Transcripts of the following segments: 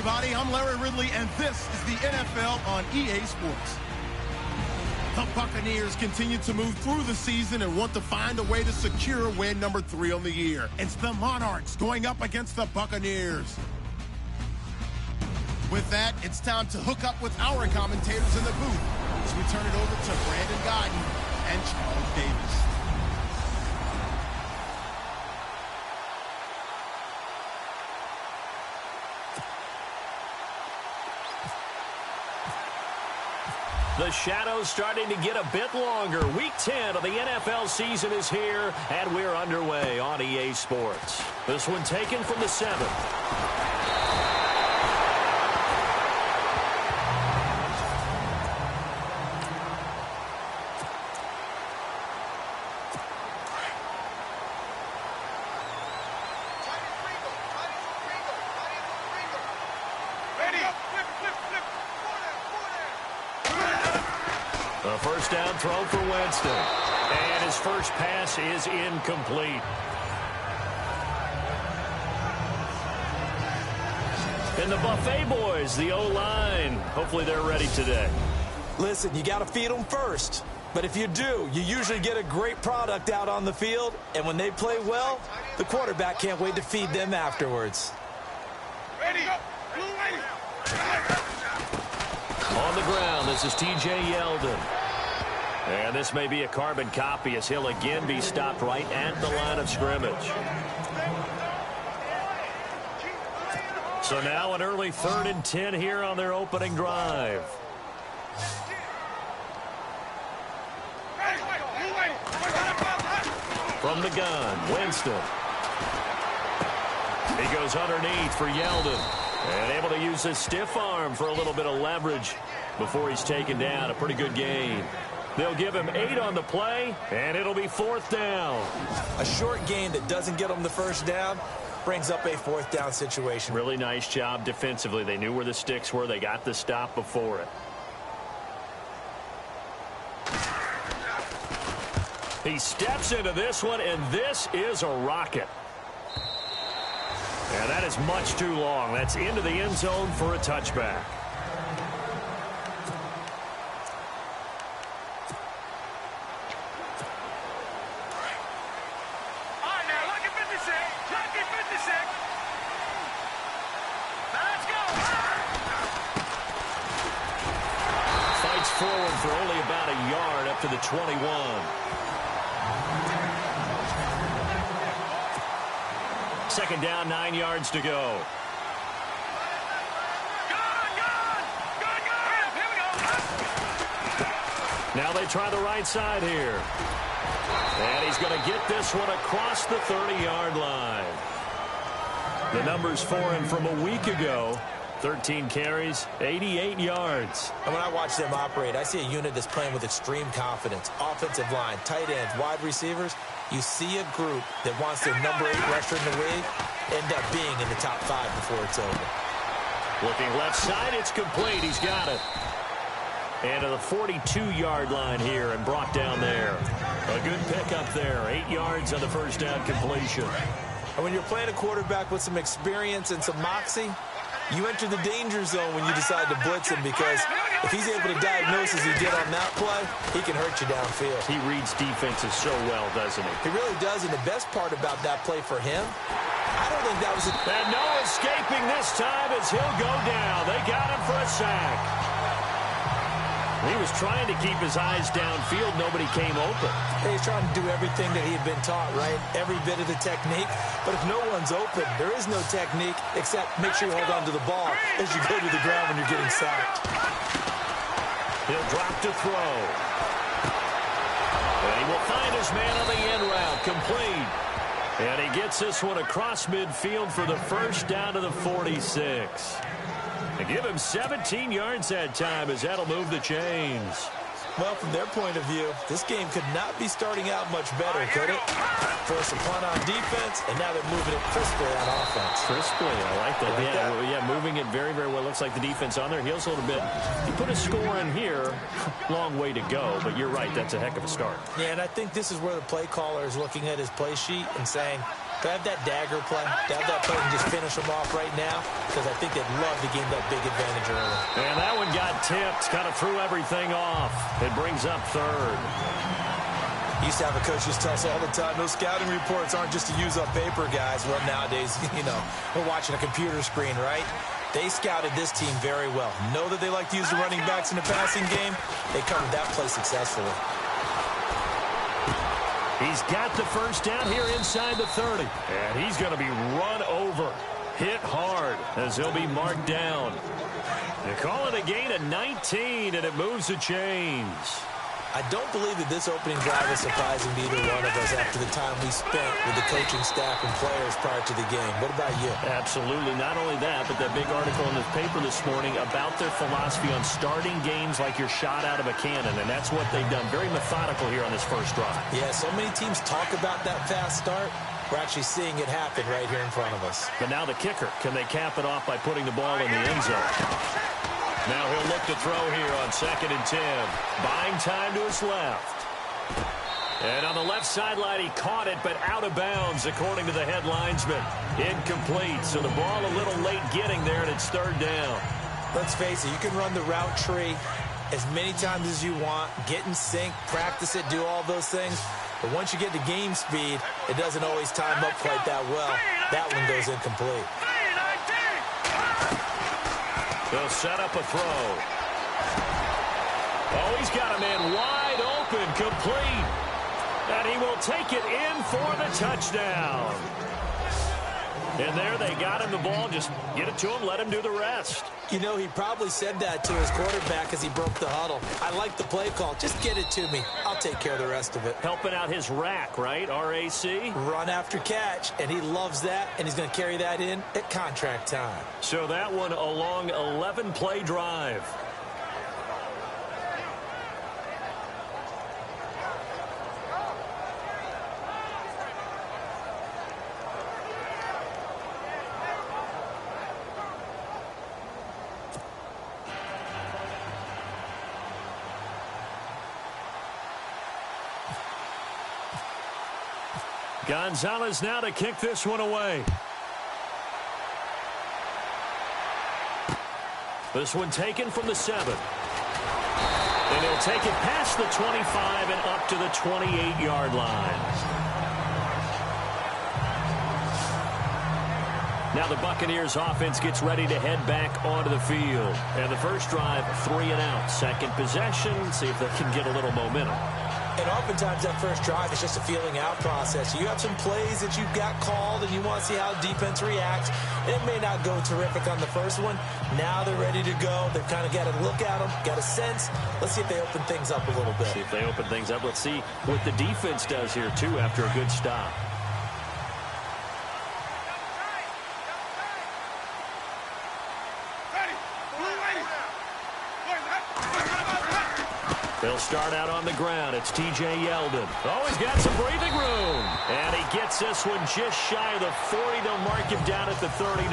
everybody. I'm Larry Ridley, and this is the NFL on EA Sports. The Buccaneers continue to move through the season and want to find a way to secure win number 3 on the year. It's the Monarchs going up against the Buccaneers. With that, it's time to hook up with our commentators in the booth as we turn it over to Brandon Godden and Charles Davis. The shadow's starting to get a bit longer. Week 10 of the NFL season is here, and we're underway on EA Sports. This one taken from the 7th. A first down throw for Winston. And his first pass is incomplete. And the Buffet boys, the O-line, hopefully they're ready today. Listen, you got to feed them first. But if you do, you usually get a great product out on the field. And when they play well, the quarterback can't wait to feed them afterwards. Ready. On the ground, this is T.J. Yeldon. And this may be a carbon copy as he'll again be stopped right at the line of scrimmage. So now an early 3rd and 10 here on their opening drive. From the gun, Winston. He goes underneath for Yeldon. And able to use his stiff arm for a little bit of leverage before he's taken down. A pretty good gain. They'll give him 8 on the play, and it'll be 4th down. A short gain that doesn't get them the first down brings up a 4th down situation. Really nice job defensively. They knew where the sticks were. They got the stop before it. He steps into this one, and this is a rocket. And that is much too long. That's into the end zone for a touchback. Fights forward for only about a yard up to the 21. Second down, 9 yards to go. Now they try the right side here. And he's going to get this one across the 30-yard line. The numbers for him from a week ago. 13 carries, 88 yards. And when I watch them operate, I see a unit that's playing with extreme confidence. Offensive line, tight ends, wide receivers. You see a group that wants their number 8 rusher in the league end up being in the top 5 before it's over. Looking left side, it's complete. He's got it. And to the 42-yard line here and brought down there. A good pickup there. 8 yards on the first down completion. And when you're playing a quarterback with some experience and some moxie, you enter the danger zone when you decide to blitz him, because if he's able to diagnose as he did on that play, he can hurt you downfield. He reads defenses so well, doesn't he? He really does, and the best part about that play for him, I don't think that was a... And no escaping this time as he'll go down. They got him for a sack. He was trying to keep his eyes downfield. Nobody came open. He's trying to do everything that he had been taught, right? Every bit of the technique. But if no one's open, there is no technique except make sure you hold on to the ball as you go to the ground when you're getting sacked. He'll drop to throw. And he will find his man on the end route. Complete. And he gets this one across midfield for the first down to the 46. And give him 17 yards that time as that'll move the chains. Well, from their point of view, this game could not be starting out much better, could it? Force a punt on defense, and now they're moving it crisply on offense. Crisply, I like that. Yeah, moving it very, very well. Looks like the defense on their heels a little bit. You put a score in here, long way to go, but you're right, that's a heck of a start. Yeah, and I think this is where the play caller is looking at his play sheet and saying, To have that dagger play, to have that play and just finish them off right now, because I think they'd love to gain that big advantage early. And that one got tipped, kind of threw everything off. It brings up third. Used to have a coach just tell us all the time, those scouting reports aren't just to use up paper, guys. Well, nowadays, we're watching a computer screen, right? They scouted this team very well. Know that they like to use the running backs in the passing game. They covered that play successfully. He's got the first down here inside the 30. And he's going to be run over. Hit hard as he'll be marked down. They call it a gain of 19, and it moves the chains. I don't believe that this opening drive is surprising to either one of us after the time we spent with the coaching staff and players prior to the game. What about you? Absolutely. Not only that, but that big article in the paper this morning about their philosophy on starting games like you're shot out of a cannon, and that's what they've done. Very methodical here on this first drive. Yeah, so many teams talk about that fast start. We're actually seeing it happen right here in front of us. But now the kicker. Can they cap it off by putting the ball in the end zone? Now he'll look to throw here on 2nd and 10. Buying time to his left. And on the left sideline, he caught it, but out of bounds, according to the head linesman. Incomplete, so the ball a little late getting there, and it's 3rd down. Let's face it, you can run the route tree as many times as you want, get in sync, practice it, do all those things. But once you get to game speed, it doesn't always time up quite that well. That one goes incomplete. They'll set up a throw. Oh, he's got a man wide open, complete. And he will take it in for the touchdown. And there they got him the ball. Just get it to him, let him do the rest. You know, he probably said that to his quarterback as he broke the huddle. I like the play call. Just get it to me. I'll take care of the rest of it. Helping out his rack, right? R-A-C? Run after catch, and he loves that, and he's going to carry that in at contract time. So that one a long 11-play drive. Gonzalez now to kick this one away. This one taken from the 7. And he'll take it past the 25 and up to the 28-yard line. Now the Buccaneers offense gets ready to head back onto the field. And the first drive, 3 and out. Second possession, see if they can get a little momentum. And oftentimes that first drive is just a feeling out process. You have some plays that you've got called and you want to see how defense reacts. It may not go terrific on the first one. Now they're ready to go. They've kind of got to look at them, got a sense. Let's see if they open things up a little bit. See if they open things up. Let's see what the defense does here, too, after a good stop. They'll start out on the ground. It's T.J. Yeldon. Oh, he's got some breathing room. And he gets this one just shy of the 40. They'll mark him down at the 39.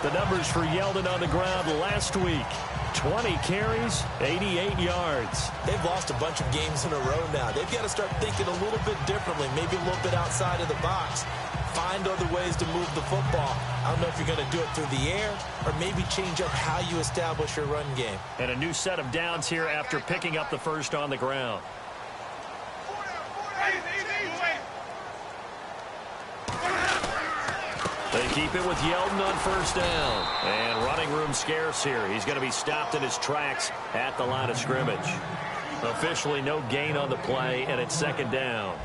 The numbers for Yeldon on the ground last week. 20 carries, 88 yards. They've lost a bunch of games in a row now. They've got to start thinking a little bit differently, maybe a little bit outside of the box. Find other ways to move the football. I don't know if you're going to do it through the air or maybe change up how you establish your run game. And a new set of downs here after picking up the first on the ground. They keep it with Yeldon on first down. And running room scarce here. He's going to be stopped in his tracks at the line of scrimmage. Officially no gain on the play, and it's 2nd down.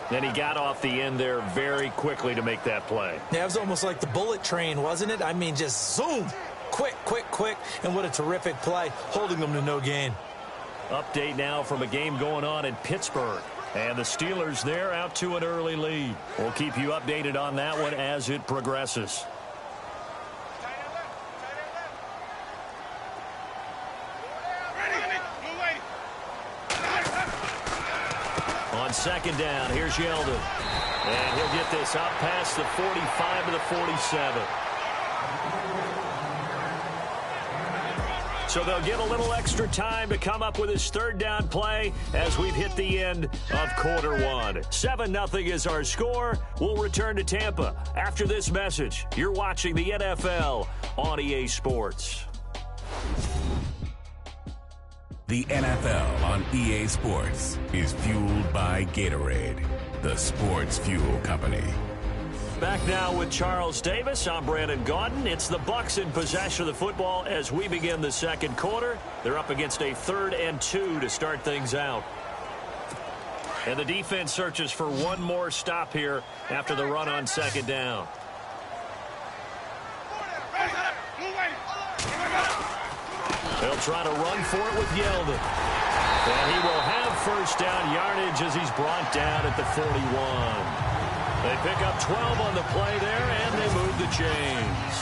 Then he got off the end there very quickly to make that play. Yeah, it was almost like the bullet train, wasn't it? I mean, just zoom. Quick, quick, quick. And what a terrific play, holding them to no gain. Update now from a game going on in Pittsburgh. And the Steelers, they're out to an early lead. We'll keep you updated on that one as it progresses. On 2nd down, here's Yeldon. And he'll get this up past the 45 to the 47. So they'll get a little extra time to come up with his third down play as we've hit the end of quarter one. 7-0 is our score. We'll return to Tampa after this message. You're watching the NFL on EA Sports. The NFL on EA Sports is fueled by Gatorade, the sports fuel company. Back now with Charles Davis. I'm Brandon Gaudin. It's the Bucs in possession of the football as we begin the second quarter. They're up against a 3rd and 2 to start things out. And the defense searches for one more stop here after the run on second down. They'll try to run for it with Yeldon. And he will have first down yardage as he's brought down at the 41. They pick up 12 on the play there, and they move the chains.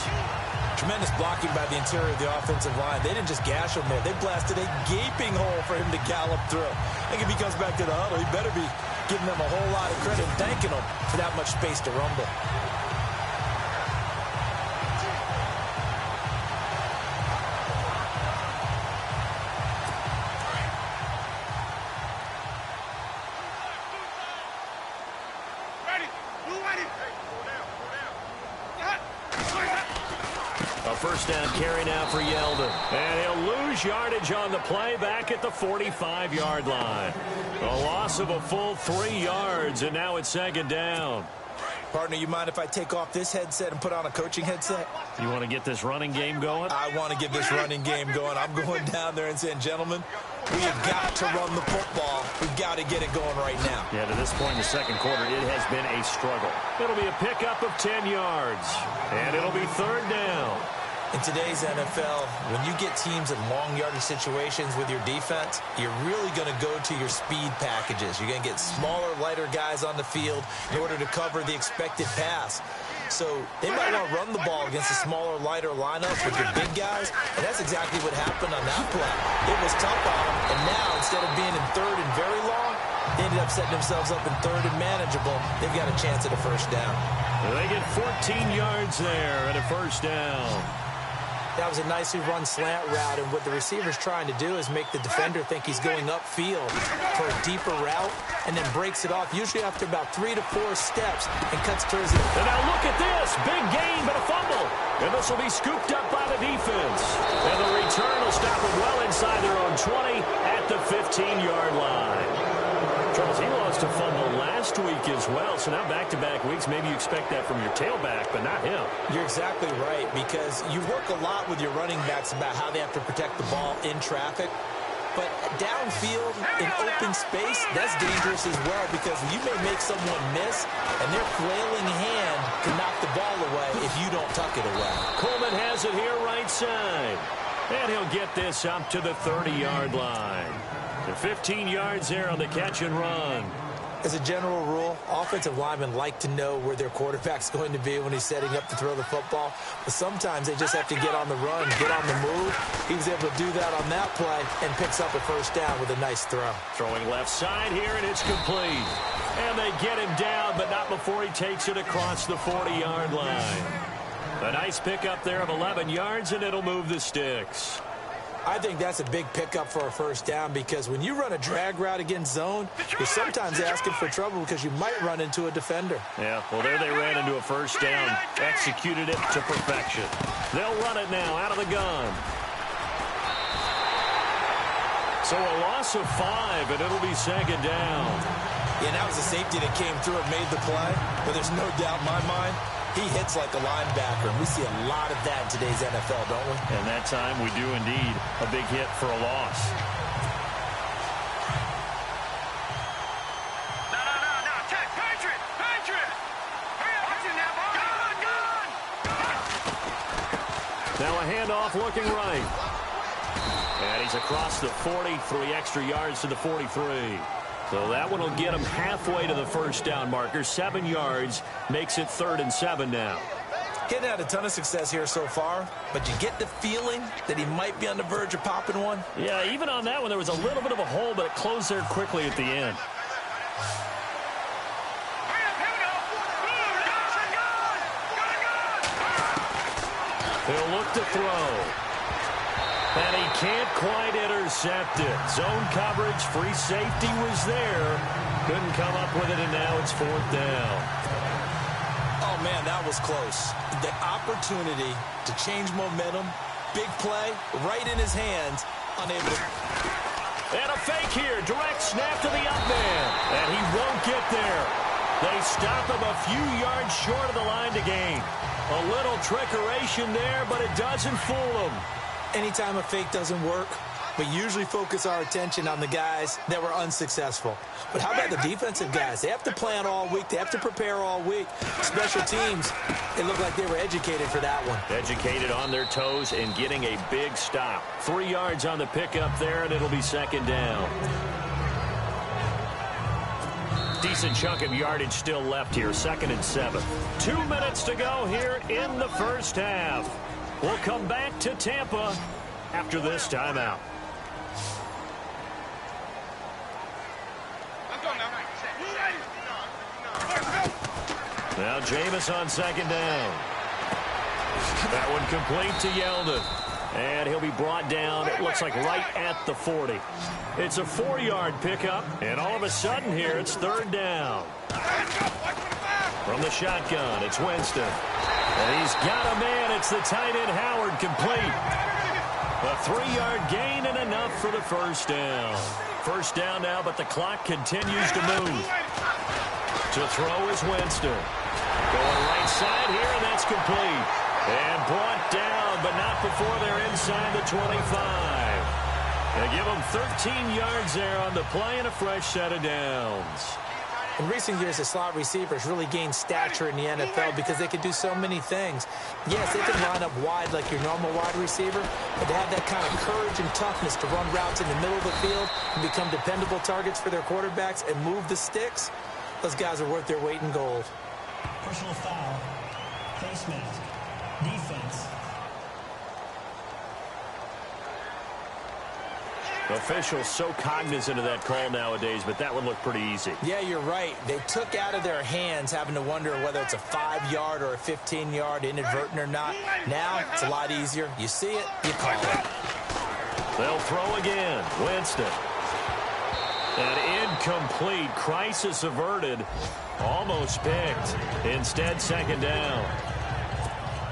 Tremendous blocking by the interior of the offensive line. They didn't just gash him there. They blasted a gaping hole for him to gallop through. I think if he comes back to the huddle, he better be giving them a whole lot of credit and thanking them for that much space to rumble. First down carry now for Yeldon. And he'll lose yardage on the play back at the 45-yard line. A loss of a full 3 yards, and now it's second down. Partner, you mind if I take off this headset and put on a coaching headset? You want to get this running game going? I want to get this running game going. I'm going down there and saying, gentlemen, we have got to run the football. We've got to get it going right now. Yeah, to this point in the second quarter, it has been a struggle. It'll be a pickup of 10 yards, and it'll be third down. In today's NFL, when you get teams in long yardage situations with your defense, you're really going to go to your speed packages. You're going to get smaller, lighter guys on the field in order to cover the expected pass. So they might want to run the ball against a smaller, lighter lineup with your big guys, and that's exactly what happened on that play. It was tough on them, and now instead of being in third and very long, they ended up setting themselves up in third and manageable. They've got a chance at a first down. They get 14 yards there at a first down. That was a nicely run slant route, and what the receiver's trying to do is make the defender think he's going upfield for a deeper route, and then breaks it off, usually after about 3 to 4 steps, and cuts towards it. And now look at this. Big gain, but a fumble. And this will be scooped up by the defense. And the return will stop them well inside their own 20 at the 15-yard line. Charles, he lost a fumble last week as well, so now back-to-back weeks, maybe you expect that from your tailback, but not him. You're exactly right, because you work a lot with your running backs about how they have to protect the ball in traffic, but downfield, in open space, that's dangerous as well, because you may make someone miss, and their flailing hand can knock the ball away if you don't tuck it away. Coleman has it here right side, and he'll get this up to the 30-yard line. The 15 yards there on the catch and run. As a general rule, offensive linemen like to know where their quarterback's going to be when he's setting up to throw the football. But sometimes they just have to get on the run, get on the move. He was able to do that on that play and picks up a first down with a nice throw. Throwing left side here, and it's complete. And they get him down, but not before he takes it across the 40-yard line. A nice pickup there of 11 yards, and it'll move the sticks. I think that's a big pickup for a first down, because when you run a drag route against zone, you're sometimes asking for trouble because you might run into a defender. Yeah, well, there they ran into a first down, executed it to perfection. They'll run it now out of the gun. So a loss of 5, and it'll be second down. Yeah, that was a safety that came through and made the play, but there's no doubt in my mind, he hits like a linebacker, and we see a lot of that in today's NFL, don't we? And that time we do indeed. A big hit for a loss. No. Patriot! Hurry up! Watch it now, ball! Now a handoff looking right. And he's across the 40, 3 extra yards to the 43. So that one will get him halfway to the first down marker. 7 yards makes it 3rd and 7 now. Getting had a ton of success here so far, but you get the feeling that he might be on the verge of popping one. Yeah, even on that one, there was a little bit of a hole, but it closed there quickly at the end. He'll look to throw. And he can't quite intercept it. Zone coverage, free safety was there. Couldn't come up with it, and now it's 4th down. Oh, man, that was close. The opportunity to change momentum, big play, right in his hands, unable to... And a fake here. Direct snap to the up man. And he won't get there. They stop him a few yards short of the line to gain. A little trickeration there, but it doesn't fool him. Anytime a fake doesn't work, we usually focus our attention on the guys that were unsuccessful. But how about the defensive guys? They have to plan all week. They have to prepare all week. Special teams, it looked like they were educated for that one. Educated on their toes and getting a big stop. 3 yards on the pickup there, and it'll be 2nd down. Decent chunk of yardage still left here, 2nd and 7. 2 minutes to go here in the first half. We'll come back to Tampa after this timeout. Now Jameis on 2nd down. That one complete to Yeldon. And he'll be brought down, it looks like right at the 40. It's a 4-yard pickup, and all of a sudden here it's 3rd down. From the shotgun, it's Winston. And he's got a man. It's the tight end Howard, complete. A 3-yard gain and enough for the 1st down. 1st down now, but the clock continues to move. To throw is Winston. Going right side here, and that's complete. And brought down, but not before they're inside the 25. They give them 13 yards there on the play and a fresh set of downs. In recent years, the slot receivers really gained stature in the NFL because they can do so many things. Yes, they can line up wide like your normal wide receiver, but to have that kind of courage and toughness to run routes in the middle of the field and become dependable targets for their quarterbacks and move the sticks, those guys are worth their weight in gold. Personal foul, face mask, defense. Officials so cognizant of that call nowadays, but that would look pretty easy. Yeah, you're right. They took out of their hands having to wonder whether it's a 5-yard or a 15-yard, inadvertent or not. Now, it's a lot easier. You see it, you call it. They'll throw again. Winston. An incomplete. Crisis averted. Almost picked. Instead, 2nd down.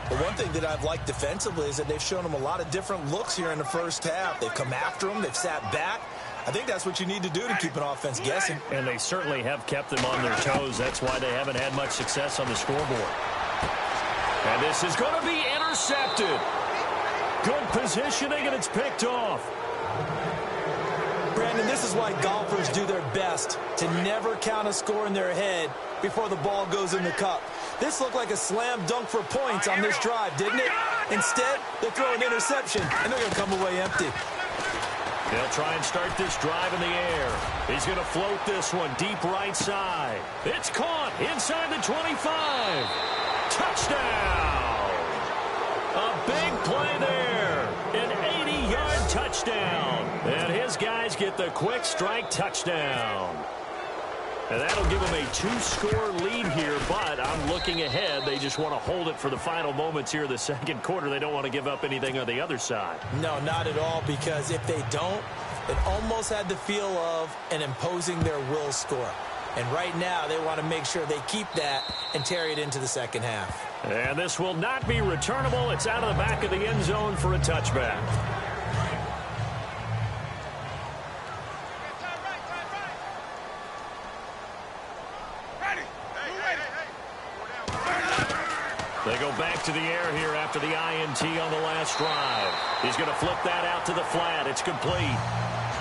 But one thing that I've liked defensively is that they've shown them a lot of different looks here in the first half. They've come after them. They've sat back. I think that's what you need to do to keep an offense guessing. And they certainly have kept them on their toes. That's why they haven't had much success on the scoreboard. And this is going to be intercepted. Good positioning, and it's picked off. Brandon, this is why golfers do their best to never count a score in their head before the ball goes in the cup. This looked like a slam dunk for points on this drive, didn't it? Instead, they throw an interception, and they're going to come away empty. They'll try and start this drive in the air. He's going to float this one deep right side. It's caught inside the 25. Touchdown! A big play there. An 80-yard touchdown. And his guys get the quick strike touchdown. And that'll give them a 2-score lead here, but I'm looking ahead. They just want to hold it for the final moments here of the 2nd quarter. They don't want to give up anything on the other side. No, not at all, because if they don't, it almost had the feel of an imposing their will score. And right now, they want to make sure they keep that and carry it into the 2nd half. And this will not be returnable. It's out of the back of the end zone for a touchback. They go back to the air here after the INT on the last drive. He's going to flip that out to the flat. It's complete.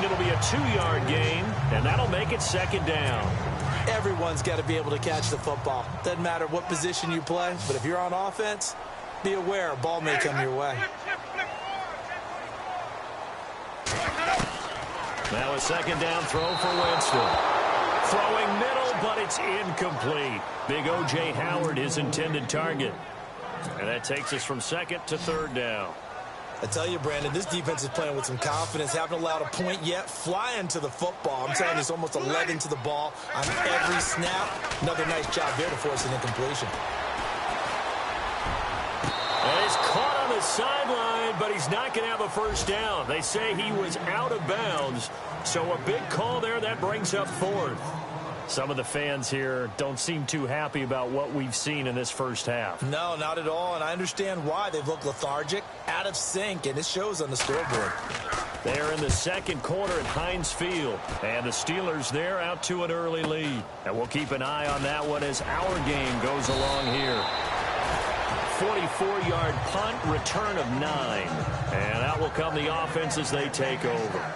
It'll be a 2-yard gain, and that'll make it 2nd down. Everyone's got to be able to catch the football. Doesn't matter what position you play, but if you're on offense, be aware a ball may come your way. Now a 2nd down throw for Winston. Throwing middle, but it's incomplete. Big O.J. Howard, his intended target. And that takes us from 2nd to 3rd down. I tell you, Brandon, this defense is playing with some confidence. Haven't allowed a point yet. Flying to the football. I'm telling you, it's almost 11 to the ball on every snap. Another nice job there to force an incompletion. And he's caught on the sideline, but he's not going to have a first down. They say he was out of bounds, so a big call there. That brings up fourth. Some of the fans here don't seem too happy about what we've seen in this first half. No, not at all, and I understand why. They've looked lethargic, out of sync, and it shows on the scoreboard. They're in the second quarter at Heinz Field, and the Steelers there out to an early lead. And we'll keep an eye on that one as our game goes along here. 44-yard punt, return of 9. And out will come the offense as they take over.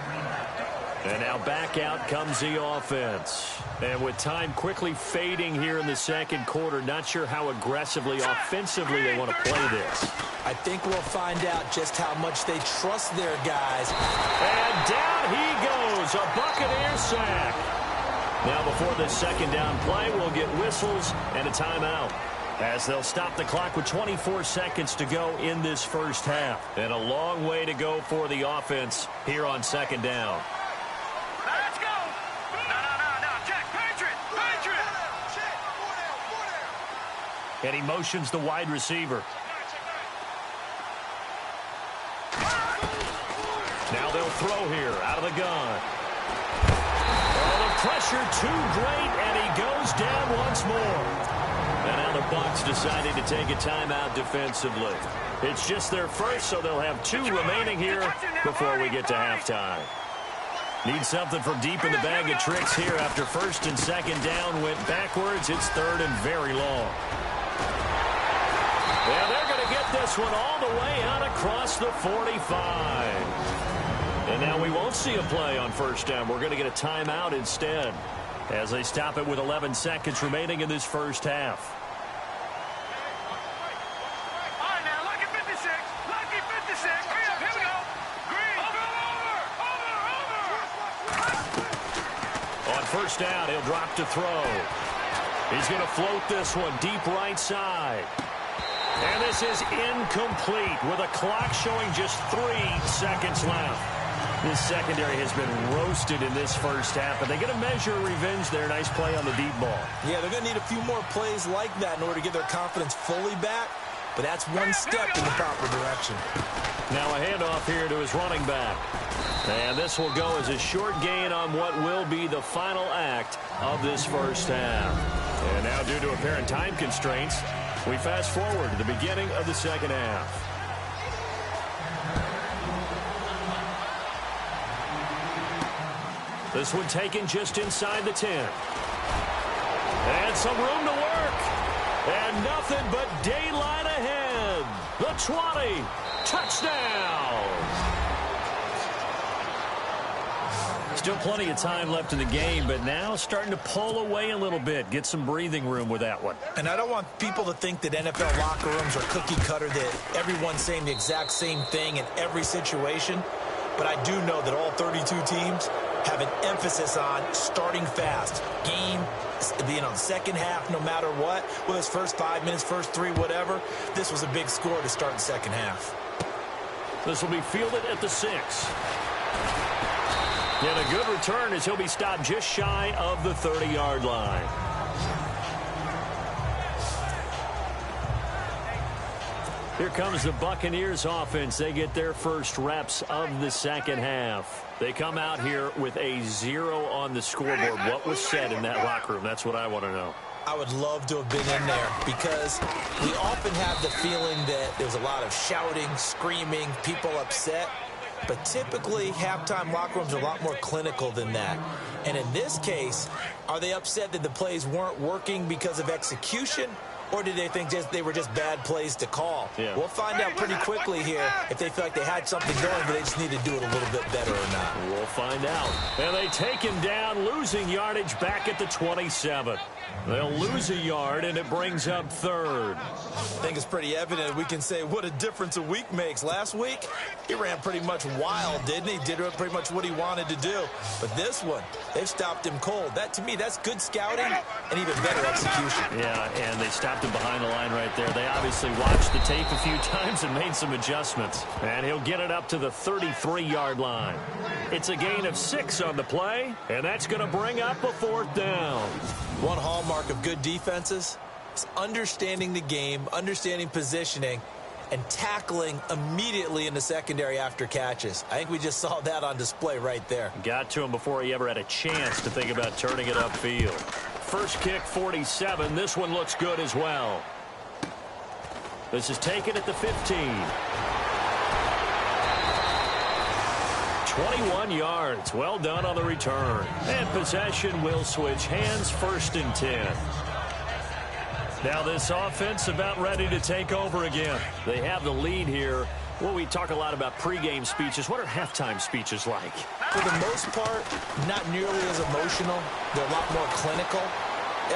And now back out comes the offense. And with time quickly fading here in the second quarter, not sure how aggressively, offensively they want to play this. I think we'll find out just how much they trust their guys. And down he goes, a Buccaneer sack. Now before this second down play, we'll get whistles and a timeout, as they'll stop the clock with 24 seconds to go in this first half. And a long way to go for the offense here on second down. Let's go. No. Check. Patriot. And he motions the wide receiver. Now they'll throw here out of the gun. Oh, the pressure too great, and he goes down once more. And now the Bucs decided to take a timeout defensively. It's just their first, so they'll have 2 remaining here before we get to halftime. Need something from deep in the bag of tricks here after first and second down went backwards. It's third and very long. Yeah, they're going to get this one all the way out across the 45. And now we won't see a play on first down. We're going to get a timeout instead as they stop it with 11 seconds remaining in this first half. All right, now, lucky 56. Lucky 56. Here we go. Green. Over. On first down, he'll drop to throw. He's going to float this one deep right side. And this is incomplete with a clock showing just 3 seconds left. This secondary has been roasted in this first half, but they get a measure of revenge there. Nice play on the deep ball. Yeah, they're going to need a few more plays like that in order to get their confidence fully back, but that's one step in the proper direction. Now a handoff here to his running back. And this will go as a short gain on what will be the final act of this first half. And now, due to apparent time constraints, we fast forward to the beginning of the second half. This one taken just inside the 10. And some room to work. And nothing but daylight ahead. The 20. Touchdown. Still plenty of time left in the game, but now starting to pull away a little bit. Get some breathing room with that one. And I don't want people to think that NFL locker rooms are cookie cutter, that everyone's saying the exact same thing in every situation. But I do know that all 32 teams have an emphasis on starting fast. Game, the second half, no matter what, whether it's first 5 minutes, first 3, whatever. This was a big score to start the second half. This will be fielded at the 6. And a good return as he'll be stopped just shy of the 30-yard line. Here comes the Buccaneers offense. They get their first reps of the second half. They come out here with a 0 on the scoreboard. What was said in that locker room? That's what I want to know. I would love to have been in there because we often have the feeling that there's a lot of shouting, screaming, people upset. But typically, halftime locker rooms are a lot more clinical than that. And in this case, are they upset that the plays weren't working because of execution? Or did they think they were just bad plays to call? Yeah. We'll find out pretty quickly here if they feel like they had something going, but they just need to do it a little bit better or not. We'll find out. And they take him down, losing yardage back at the 27. They'll lose a yard, and it brings up third. I think it's pretty evident. We can say what a difference a week makes. Last week, he ran pretty much wild, didn't he? Did pretty much what he wanted to do. But this one, they've stopped him cold. That, to me, that's good scouting and even better execution. Yeah, and they stopped him behind the line right there. They obviously watched the tape a few times and made some adjustments. And he'll get it up to the 33-yard line. It's a gain of 6 on the play, and that's going to bring up a 4th down. One hallmark of good defenses is understanding the game, understanding positioning, and tackling immediately in the secondary after catches. I think we just saw that on display right there. Got to him before he ever had a chance to think about turning it upfield. First kick, 47. This one looks good as well. This is taken at the 15. 21 yards. Well done on the return. And possession will switch hands, 1st and 10. Now this offense about ready to take over again. They have the lead here. Well, we talk a lot about pregame speeches. What are halftime speeches like? For the most part, not nearly as emotional. They're a lot more clinical.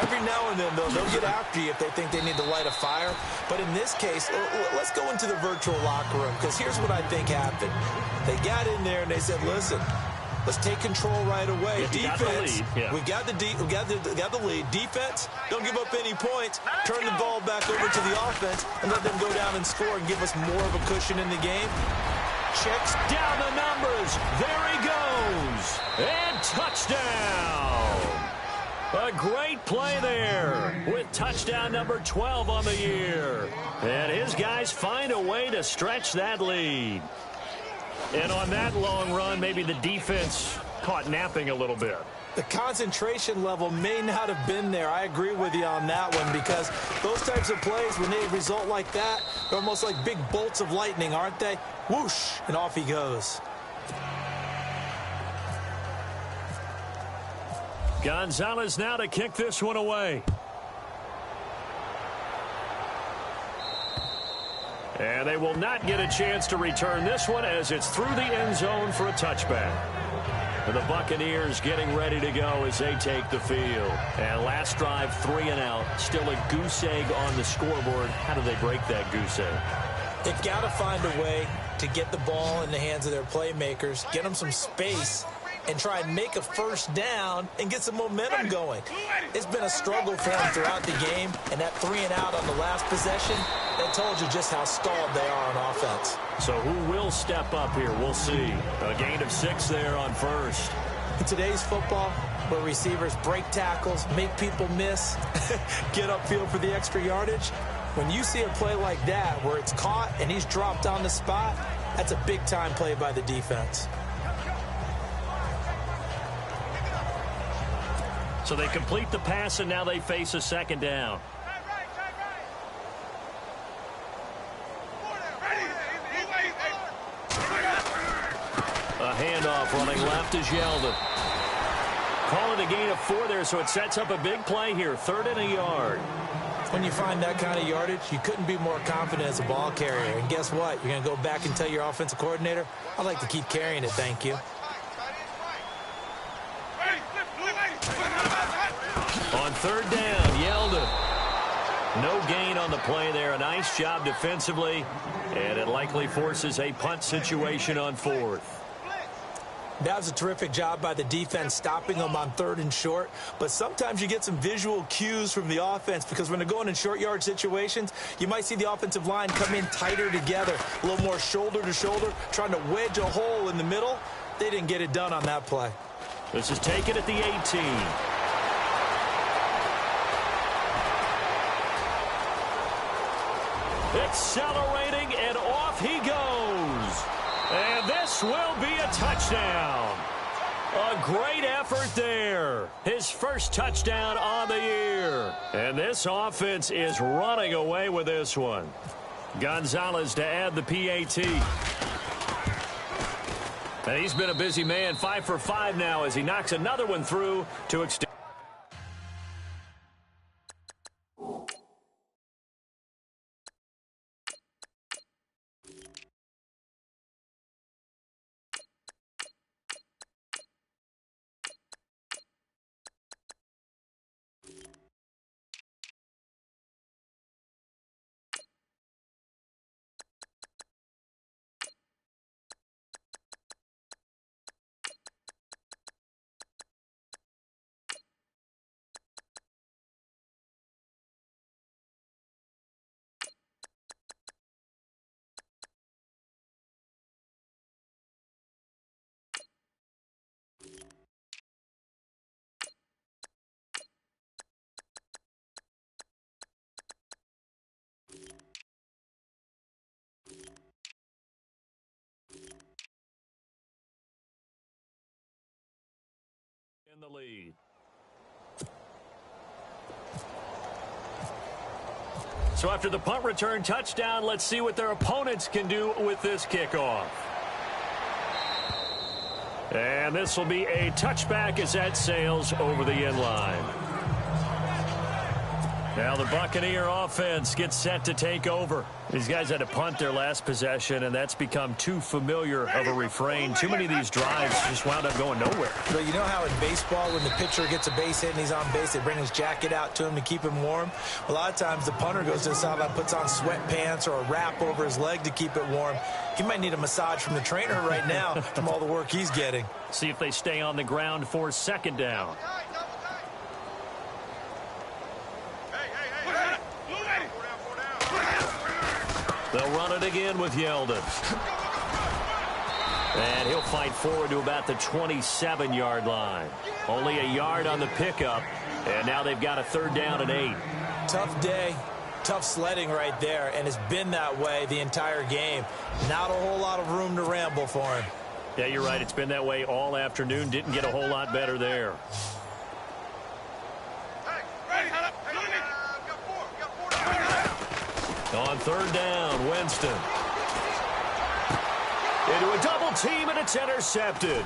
Every now and then, though, they'll get after you if they think they need to light a fire. But in this case, let's go into the virtual locker room, because here's what I think happened. They got in there and they said, listen, let's take control right away. Defense, we got the lead. Defense, don't give up any points. Turn the ball back over to the offense and let them go down and score and give us more of a cushion in the game. Checks down the numbers. There he goes. And touchdown. A great play there with touchdown number 12 on the year. And his guys find a way to stretch that lead. And on that long run, maybe the defense caught napping a little bit. The concentration level may not have been there. I agree with you on that one, because those types of plays, when they result like that, they're almost like big bolts of lightning, aren't they? Whoosh, and off he goes. Gonzalez now to kick this one away. And they will not get a chance to return this one as it's through the end zone for a touchback. And the Buccaneers getting ready to go as they take the field. And last drive, 3 and out. Still a goose egg on the scoreboard. How do they break that goose egg? They've got to find a way to get the ball in the hands of their playmakers, get them some space, and try and make a first down and get some momentum going. It's been a struggle for them throughout the game, and that 3 and out on the last possession, that told you just how stalled they are on offense. So who will step up here? We'll see. A gain of 6 there on first. In today's football, where receivers break tackles, make people miss, get upfield for the extra yardage, when you see a play like that where it's caught and he's dropped on the spot, that's a big-time play by the defense. So they complete the pass, and now they face a second down. A handoff running left is Yeldon. Call it a gain of 4 there, so it sets up a big play here. 3rd and a yard. When you find that kind of yardage, you couldn't be more confident as a ball carrier. And guess what? You're going to go back and tell your offensive coordinator, I'd like to keep carrying it, thank you. On 3rd down, Yeldon. No gain on the play there. A nice job defensively, and it likely forces a punt situation on 4th. That was a terrific job by the defense stopping them on 3rd and short. But sometimes you get some visual cues from the offense, because when they're going in short yard situations, you might see the offensive line come in tighter together, a little more shoulder to shoulder, trying to wedge a hole in the middle. They didn't get it done on that play. This is taken at the 18. Accelerating, and off he goes. And this will be a touchdown. A great effort there. His first touchdown on the year. And this offense is running away with this one. Gonzalez to add the PAT. And he's been a busy man, 5 for 5 now as he knocks another one through to extend. the lead. So after the punt return touchdown, let's see what their opponents can do with this kickoff. And this will be a touchback as that sails over the end line. Now the Buccaneer offense gets set to take over. These guys had to punt their last possession, and that's become too familiar of a refrain. Too many of these drives just wound up going nowhere. Well, you know how in baseball, when the pitcher gets a base hit and he's on base, they bring his jacket out to him to keep him warm? A lot of times the punter goes to the sideline, puts on sweatpants or a wrap over his leg to keep it warm. He might need a massage from the trainer right now from all the work he's getting. See if they stay on the ground for second down. They'll run it again with Yeldon. And he'll fight forward to about the 27-yard line. Only a yard on the pickup, and now they've got a third down and 8. Tough day, tough sledding right there, and it's been that way the entire game. Not a whole lot of room to ramble for him. Yeah, you're right. It's been that way all afternoon. Didn't get a whole lot better there. On third down, Winston. Into a double team, and it's intercepted.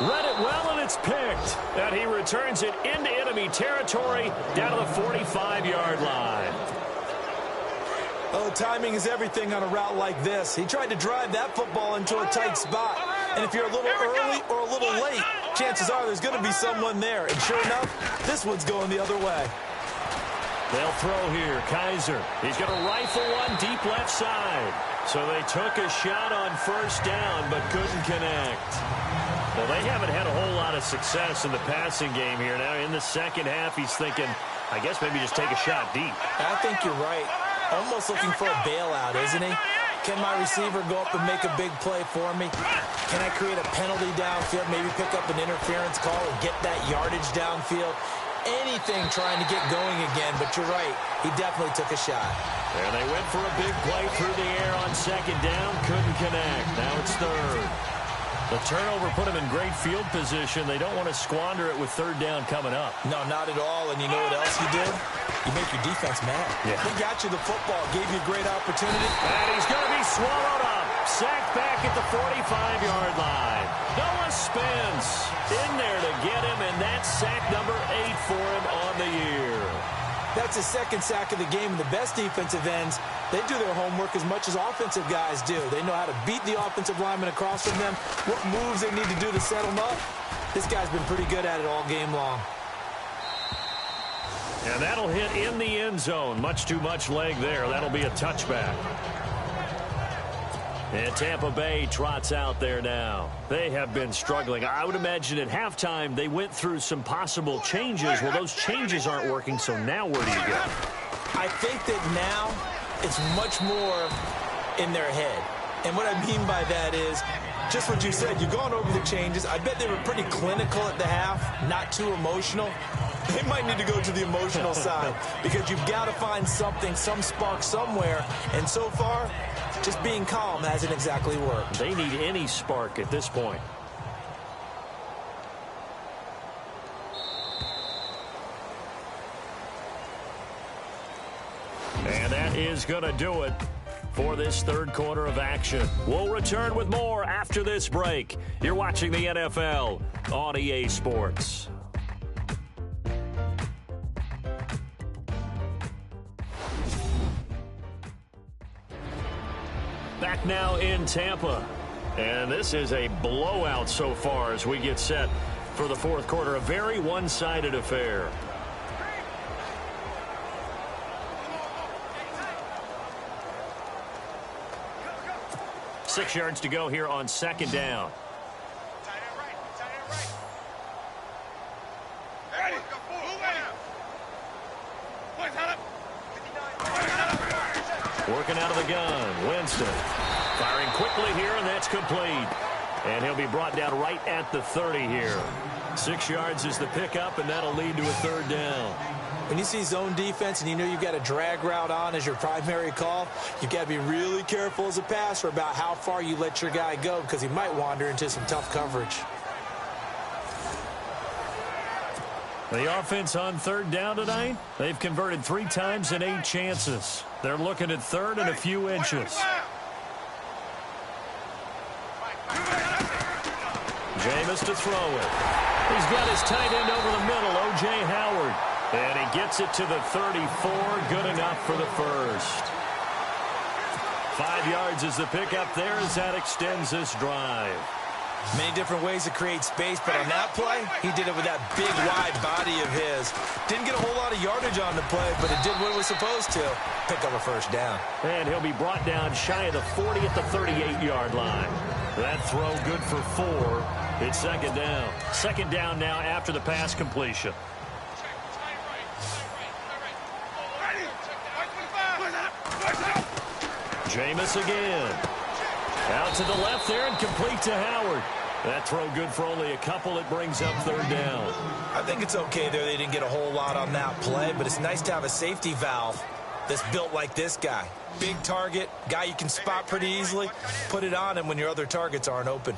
Read it well, and it's picked. And he returns it into enemy territory down to the 45-yard line. Oh, timing is everything on a route like this. He tried to drive that football into a tight spot. And if you're a little early or a little late, chances are there's going to be someone there. And sure enough, this one's going the other way. They'll throw here. Kaiser. He's going to rifle one deep left side. So they took a shot on first down but couldn't connect. Well, they haven't had a whole lot of success in the passing game here. Now in the second half, he's thinking, I guess maybe just take a shot deep. I think you're right. Almost looking for a bailout, isn't he? Can my receiver go up and make a big play for me? Can I create a penalty downfield, maybe pick up an interference call and get that yardage downfield? Anything trying to get going again, but you're right. He definitely took a shot. And they went for a big play through the air on second down. Couldn't connect. Now it's third. The turnover put them in great field position. They don't want to squander it with third down coming up. No, not at all. And you know what else you did? You make your defense mad. Yeah. They got you the football, gave you a great opportunity. And he's going to be swallowed up. Sacked back at the 45-yard line. Noah Spence in there to get him, and that's sack number 8 for him on the year. That's his second sack of the game. And the best defensive ends, they do their homework as much as offensive guys do. They know how to beat the offensive lineman across from them, what moves they need to do to set them up. This guy's been pretty good at it all game long. And that'll hit in the end zone. Much too much leg there. That'll be a touchback. And Tampa Bay trots out there now. They have been struggling. I would imagine at halftime they went through some possible changes. Well, those changes aren't working, so now where do you go? I think that now it's much more in their head. And what I mean by that is just what you said. You've gone over the changes. I bet they were pretty clinical at the half, not too emotional. They might need to go to the emotional side because you've got to find something, some spark somewhere. And so far, just being calm hasn't exactly worked. They need any spark at this point. And that is going to do it for this third quarter of action. We'll return with more after this break. You're watching the NFL on EA Sports. Back now in Tampa. And this is a blowout so far as we get set for the fourth quarter. A very one-sided affair. Six yards to go here on second down. Working out of the gun, Winston. Firing quickly here, and that's complete. And he'll be brought down right at the 30 here. 6 yards is the pickup, and that'll lead to a third down. When you see zone defense and you know you've got a drag route on as your primary call, you've got to be really careful as a passer about how far you let your guy go because he might wander into some tough coverage. The offense on third down tonight, they've converted 3 times in 8 chances. They're looking at third and a few inches. Jameis to throw it. He's got his tight end over the middle, O.J. Howard. And he gets it to the 34, good enough for the first. 5 yards is the pickup there as that extends this drive. Many different ways to create space, but on that play, he did it with that big, wide body of his. Didn't get a whole lot of yardage on the play, but it did what it was supposed to. Pick up a first down. And he'll be brought down shy of the 40 at the 38-yard line. That throw good for 4. It's second down. Second down now after the pass completion. Jameis again. Out to the left there and complete to Howard. That throw good for only a couple. It brings up third down. I think it's okay there. They didn't get a whole lot on that play, but it's nice to have a safety valve that's built like this guy. Big target, guy you can spot pretty easily. Put it on him when your other targets aren't open.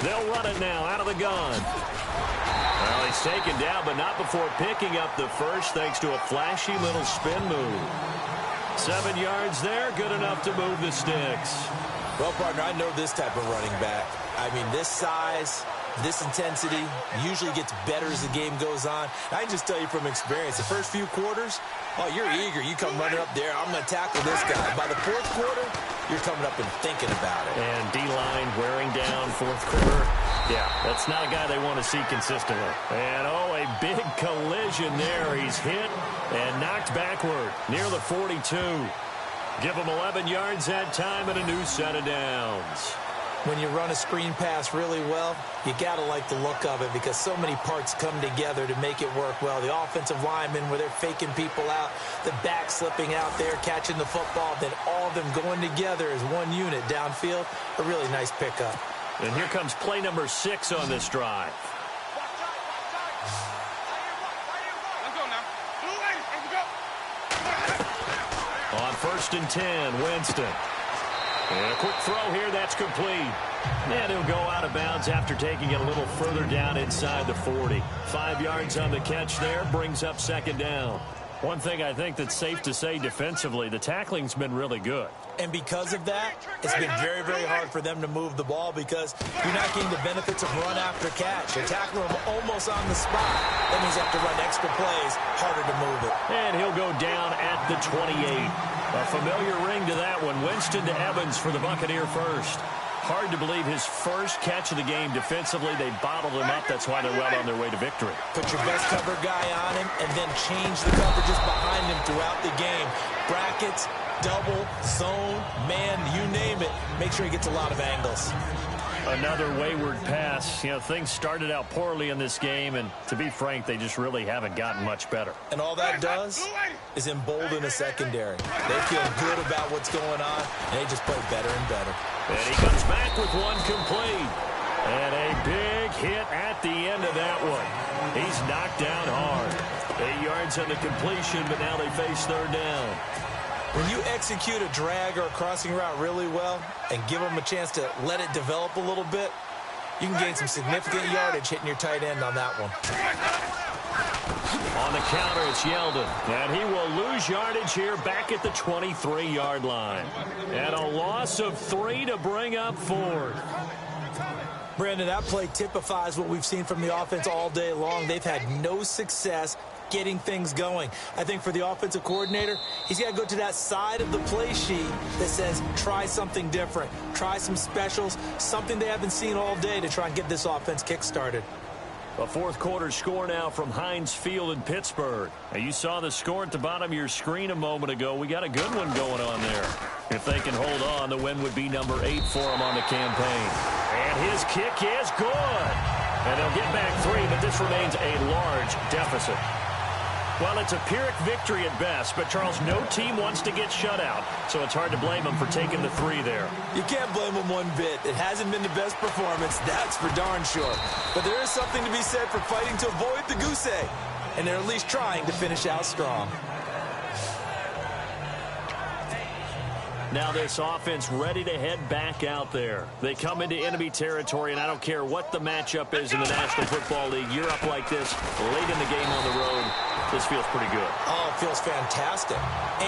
They'll run it now out of the gun. Well, he's taken down, but not before picking up the first thanks to a flashy little spin move. 7 yards there, good enough to move the sticks. Well, partner, I know this type of running back. I mean, this size, this intensity usually gets better as the game goes on. I can just tell you from experience, the first few quarters, oh, you're eager. You come running up there, I'm going to tackle this guy. By the fourth quarter, you're coming up and thinking about it. And D-line wearing down fourth quarter. Yeah, that's not a guy they want to see consistently. And, oh, a big collision there. He's hit and knocked backward near the 42. Give him 11 yards that time and a new set of downs. When you run a screen pass really well, you got to like the look of it because so many parts come together to make it work well. The offensive linemen where they're faking people out, the back slipping out there, catching the football, then all of them going together as one unit downfield. A really nice pickup. And here comes play number 6 on this drive. On 1st and 10, Winston. And a quick throw here, that's complete. And he'll go out of bounds after taking it a little further down inside the 40. 5 yards on the catch there, brings up second down. One thing I think that's safe to say defensively, the tackling's been really good. And because of that, it's been very, very hard for them to move the ball because you're not getting the benefits of run after catch. They're tackling them almost on the spot. That means you have to run extra plays, harder to move it. And he'll go down at the 28. A familiar ring to that one. Winston to Evans for the Buccaneer first. Hard to believe his first catch of the game defensively. They bottled him up. That's why they're well on their way to victory. Put your best cover guy on him and then change the coverages behind him throughout the game. Brackets, double, zone, man, you name it. Make sure he gets a lot of angles. Another wayward pass. You know, things started out poorly in this game, and to be frank, they just really haven't gotten much better. And all that does is embolden a secondary. They feel good about what's going on, and they just play better and better. And he comes back with one complete. And a big hit at the end of that one. He's knocked down hard. 8 yards on the completion, but now they face third down. When you execute a drag or a crossing route really well and give them a chance to let it develop a little bit, you can gain some significant yardage hitting your tight end on that one. On the counter, it's Yeldon. And he will lose yardage here back at the 23-yard line. And a loss of 3 to bring up fourth. Brandon, that play typifies what we've seen from the offense all day long. They've had no success getting things going. I think for the offensive coordinator, he's got to go to that side of the play sheet that says try something different, try some specials, something they haven't seen all day to try and get this offense kick-started. A fourth quarter score now from Heinz Field in Pittsburgh. Now, you saw the score at the bottom of your screen a moment ago. We got a good one going on there. If they can hold on, the win would be number 8 for them on the campaign. And his kick is good. And they'll get back 3, but this remains a large deficit. Well, it's a Pyrrhic victory at best, but, Charles, no team wants to get shut out, so it's hard to blame them for taking the 3 there. You can't blame them one bit. It hasn't been the best performance, that's for darn sure. But there is something to be said for fighting to avoid the goose egg, and they're at least trying to finish out strong. Now this offense ready to head back out there. They come into enemy territory, and I don't care what the matchup is in the National Football League. You're up like this late in the game on the road. This feels pretty good. Oh, it feels fantastic.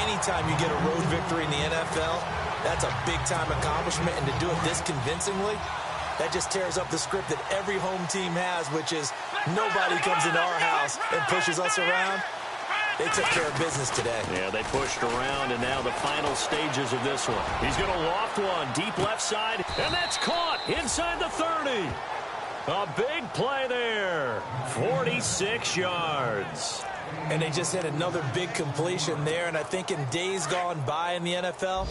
Anytime you get a road victory in the NFL, that's a big-time accomplishment, and to do it this convincingly, that just tears up the script that every home team has, which is nobody comes into our house and pushes us around. They took care of business today. Yeah, they pushed around, and now the final stages of this one. He's going to loft one deep left side, and that's caught inside the 30. A big play there. 46 yards. And they just hit another big completion there, and I think in days gone by in the NFL,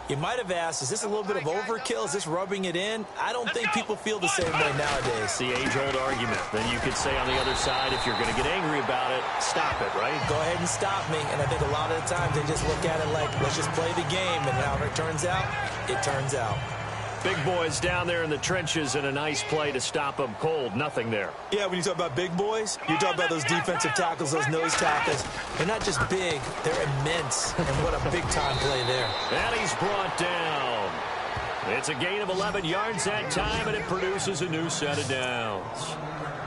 you might have asked, is this a little bit of overkill? Is this rubbing it in? I don't think people feel the same way nowadays. The age-old argument. Then you could say on the other side, if you're going to get angry about it, stop it, right? Go ahead and stop me. And I think a lot of the times they just look at it like, let's just play the game. And however it turns out, it turns out. Big boys down there in the trenches, and a nice play to stop them cold. Nothing there. Yeah, when you talk about big boys, you're talking about those defensive tackles, those nose tackles. They're not just big, they're immense. And what a big-time play there. And he's brought down. It's a gain of 11 yards that time, and it produces a new set of downs.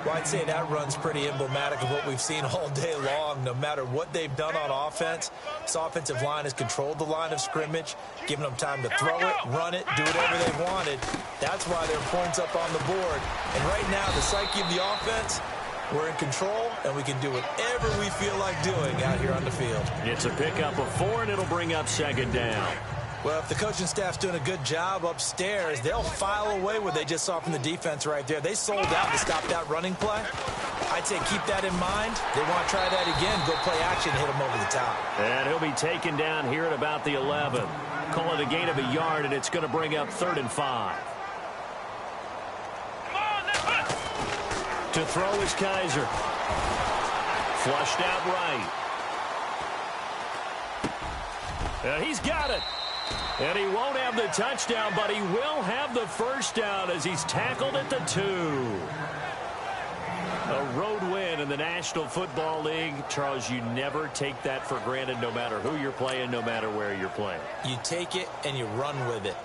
Well, I'd say that run's pretty emblematic of what we've seen all day long. No matter what they've done on offense, this offensive line has controlled the line of scrimmage, giving them time to throw it, run it, do whatever they wanted. That's why there are points up on the board. And right now, the psyche of the offense, we're in control, and we can do whatever we feel like doing out here on the field. It's a pickup of 4, and it'll bring up second down. Well, if the coaching staff's doing a good job upstairs, they'll file away what they just saw from the defense right there. They sold out to stop that running play. I'd say keep that in mind. They want to try that again, go play action, hit them over the top. And he'll be taken down here at about the 11. Call it a gain of a yard, and it's going to bring up 3rd and 5. To throw is Kaiser. Flushed out right. And he's got it. And he won't have the touchdown, but he will have the first down as he's tackled at the 2. A road win in the National Football League. Charles, you never take that for granted, no matter who you're playing, no matter where you're playing. You take it and you run with it.